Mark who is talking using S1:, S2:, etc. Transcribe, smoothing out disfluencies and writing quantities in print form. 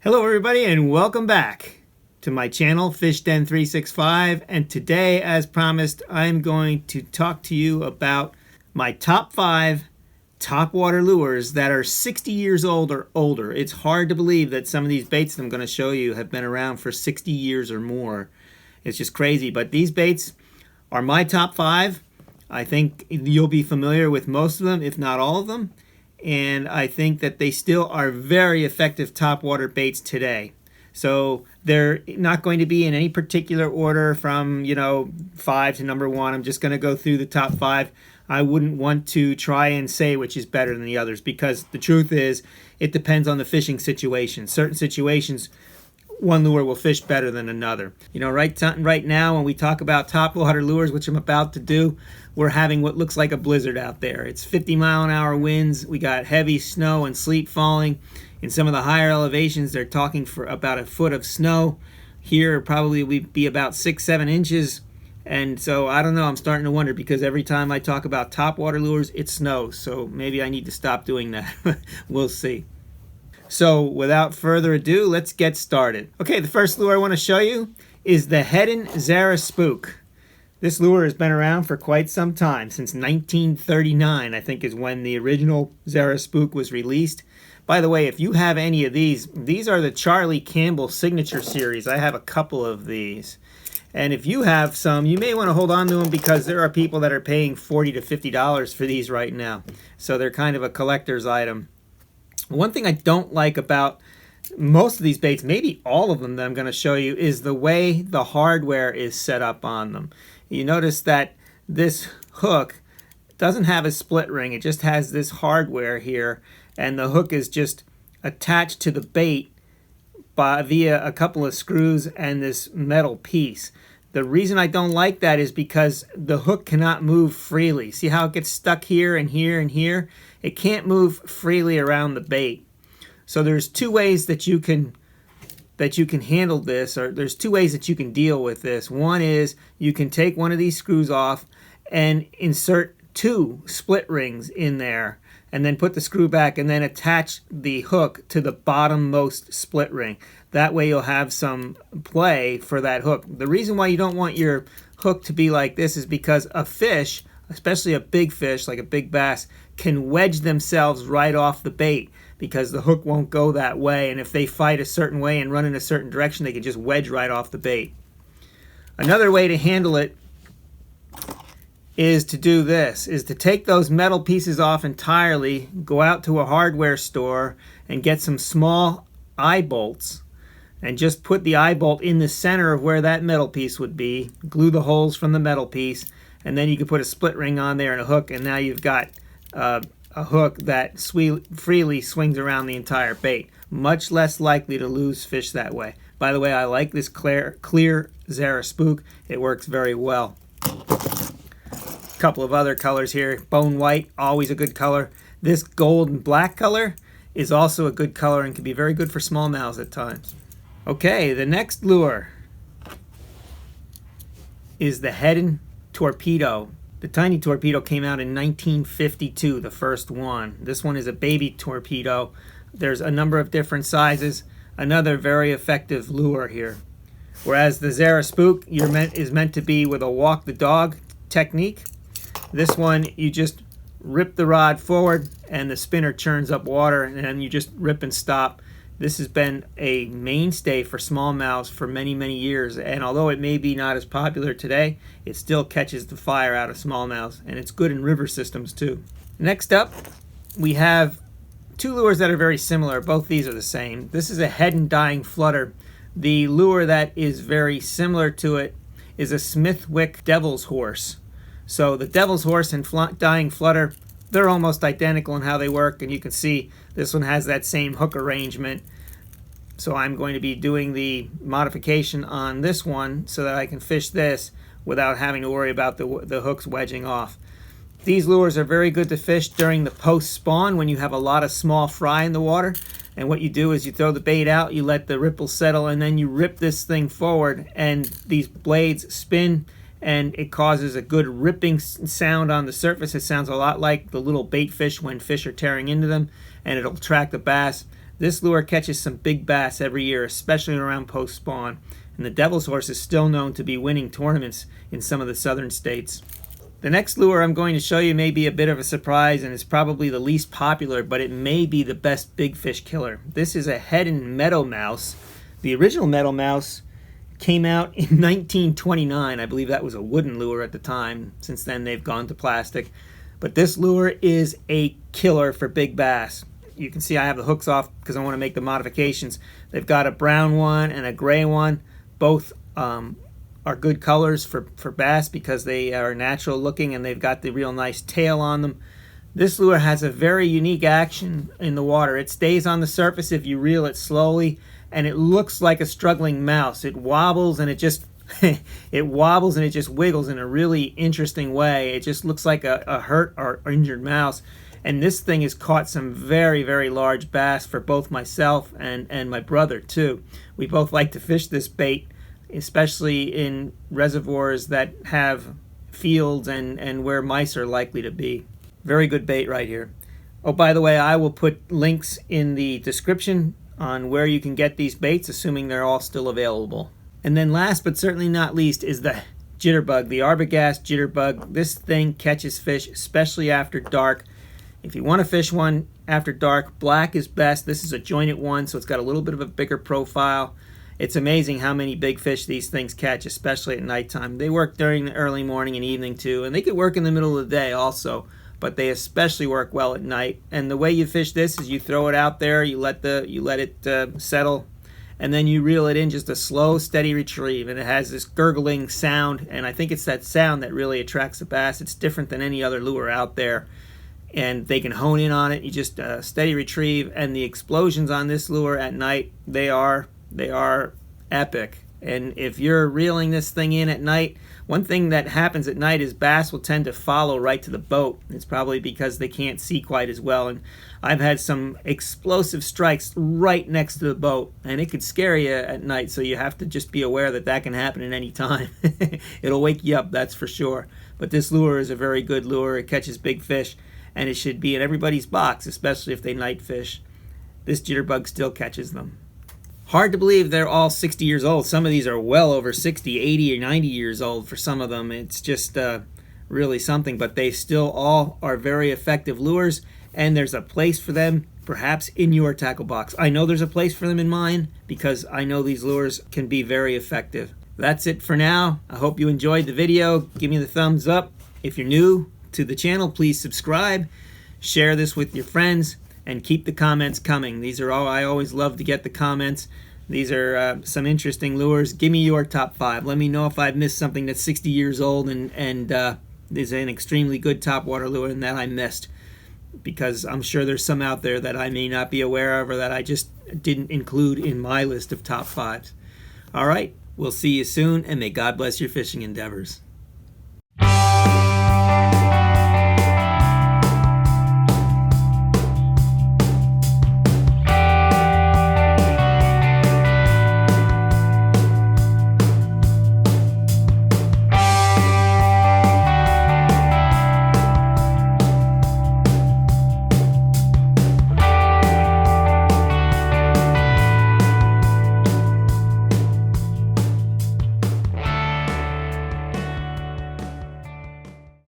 S1: Hello everybody and welcome back to my channel Fish Den 365, and today, as promised, I'm going to talk to you about my top 5 topwater lures that are 60 years old or older. It's hard to believe that some of these baits that I'm going to show you have been around for 60 years or more. It's just crazy, but these baits are my top 5. I think you'll be familiar with most of them, if not all of them. And I think that they still are very effective topwater baits today. So they're not going to be in any particular order from, 5 to number 1. I'm just going to go through the top 5. I wouldn't want to try and say which is better than the others, because the truth is it depends on the fishing situation. Certain situations, one lure will fish better than another. Right now when we talk about topwater lures, which I'm about to do, we're having what looks like a blizzard out there. It's 50-mile-an-hour winds. We got heavy snow and sleet falling. In some of the higher elevations, they're talking for about a foot of snow. Here, probably we'd be about 6-7 inches. And so, I don't know, I'm starting to wonder, because every time I talk about topwater lures, it snows. So maybe I need to stop doing that. We'll see. So without further ado, let's get started. Okay, the first lure I want to show you is the Heddon Zehra Spook. This lure has been around for quite some time, since 1939, I think, is when the original Zehra Spook was released. By the way, if you have any of these are the Charlie Campbell Signature Series. I have a couple of these. And if you have some, you may want to hold on to them, because there are people that are paying $40 to $50 for these right now. So they're kind of a collector's item. One thing I don't like about most of these baits, maybe all of them that I'm going to show you, is the way the hardware is set up on them. You notice that this hook doesn't have a split ring. It just has this hardware here, and the hook is just attached to the bait via a couple of screws and this metal piece. The reason I don't like that is because the hook cannot move freely. See how it gets stuck here and here and here? It can't move freely around the bait. So there's two ways that you can handle this, or there's two ways that you can deal with this. One is you can take one of these screws off and insert 2 split rings in there, and then put the screw back and then attach the hook to the bottommost split ring. That way you'll have some play for that hook. The reason why you don't want your hook to be like this is because a fish, especially a big fish like a big bass, can wedge themselves right off the bait, because the hook won't go that way, and if they fight a certain way and run in a certain direction, they can just wedge right off the bait. Another way to handle it is to do this, is to take those metal pieces off entirely, go out to a hardware store and get some small eye bolts, and just put the eye bolt in the center of where that metal piece would be, glue the holes from the metal piece, and then you can put a split ring on there and a hook, and now you've got a hook that freely swings around the entire bait. Much less likely to lose fish that way. By the way, I like this clear Zehra Spook. It works very well. A couple of other colors here. Bone white, always a good color. This gold and black color is also a good color and can be very good for smallmouths at times. Okay, the next lure is the Heddon Torpedo. The tiny torpedo came out in 1952, the first one. This one is a baby torpedo. There's a number of different sizes. Another very effective lure here. Whereas the Zehra Spook is meant to be with a walk the dog technique. This one, you just rip the rod forward and the spinner churns up water, and then you just rip and stop. This has been a mainstay for smallmouths for many, many years, and although it may be not as popular today, it still catches the fire out of smallmouths, and it's good in river systems too. Next up, we have 2 lures that are very similar. Both these are the same. This is a Heddon Dying Flutter. The lure that is very similar to it is a Smithwick Devil's Horse. So the Devil's Horse and Dying Flutter, they're almost identical in how they work, and you can see this one has that same hook arrangement. So I'm going to be doing the modification on this one so that I can fish this without having to worry about the hooks wedging off. These lures are very good to fish during the post-spawn when you have a lot of small fry in the water. And what you do is you throw the bait out, you let the ripples settle, and then you rip this thing forward, and these blades spin, and it causes a good ripping sound on the surface. It sounds a lot like the little bait fish when fish are tearing into them, and it'll attract the bass. This lure catches some big bass every year, especially around post-spawn, and the Devil's Horse is still known to be winning tournaments in some of the southern states. The next lure I'm going to show you may be a bit of a surprise, and it's probably the least popular, but it may be the best big fish killer. This is a Heddon Meadow Mouse. The original Meadow Mouse came out in 1929. I believe that was a wooden lure at the time. Since then they've gone to plastic. But this lure is a killer for big bass. You can see I have the hooks off because I want to make the modifications. They've got a brown one and a gray one. Both are good colors for bass because they are natural looking and they've got the real nice tail on them. This lure has a very unique action in the water. It stays on the surface if you reel it slowly, and it looks like a struggling mouse. It wobbles and it just it wobbles and it just wiggles in a really interesting way. It just looks like a hurt or injured mouse. And this thing has caught some very, very large bass for both myself and my brother too. We both like to fish this bait, especially in reservoirs that have fields and where mice are likely to be. Very good bait right here. Oh, by the way, I will put links in the description on where you can get these baits, assuming they're all still available. And then last but certainly not least is the Jitterbug, the Arbogast Jitterbug. This thing catches fish, especially after dark. If you want to fish one after dark, black is best. This is a jointed one, so it's got a little bit of a bigger profile. It's amazing how many big fish these things catch, especially at nighttime. They work during the early morning and evening too, and they could work in the middle of the day also, but they especially work well at night. And the way you fish this is you throw it out there, you let it settle, and then you reel it in, just a slow, steady retrieve. And it has this gurgling sound, and I think it's that sound that really attracts the bass. It's different than any other lure out there, and they can hone in on it. You just steady retrieve, and the explosions on this lure at night, they are epic. And if you're reeling this thing in at night, one thing that happens at night is bass will tend to follow right to the boat. It's probably because they can't see quite as well. And I've had some explosive strikes right next to the boat, and it could scare you at night, so you have to just be aware that that can happen at any time. It'll wake you up, that's for sure. But this lure is a very good lure. It catches big fish, and it should be in everybody's box, especially if they night fish. This Jitterbug still catches them. Hard to believe they're all 60 years old. Some of these are well over 60, 80, or 90 years old for some of them. It's just really something, but they still all are very effective lures, and there's a place for them perhaps in your tackle box. I know there's a place for them in mine because I know these lures can be very effective. That's it for now. I hope you enjoyed the video. Give me the thumbs up. If you're new to the channel, please subscribe, share this with your friends, and keep the comments coming. These are all, I always love to get the comments. These are some interesting lures. Give me your top 5. Let me know if I've missed something that's 60 years old and is an extremely good topwater lure and that I missed, because I'm sure there's some out there that I may not be aware of or that I just didn't include in my list of top 5s. All right, we'll see you soon, and may God bless your fishing endeavors.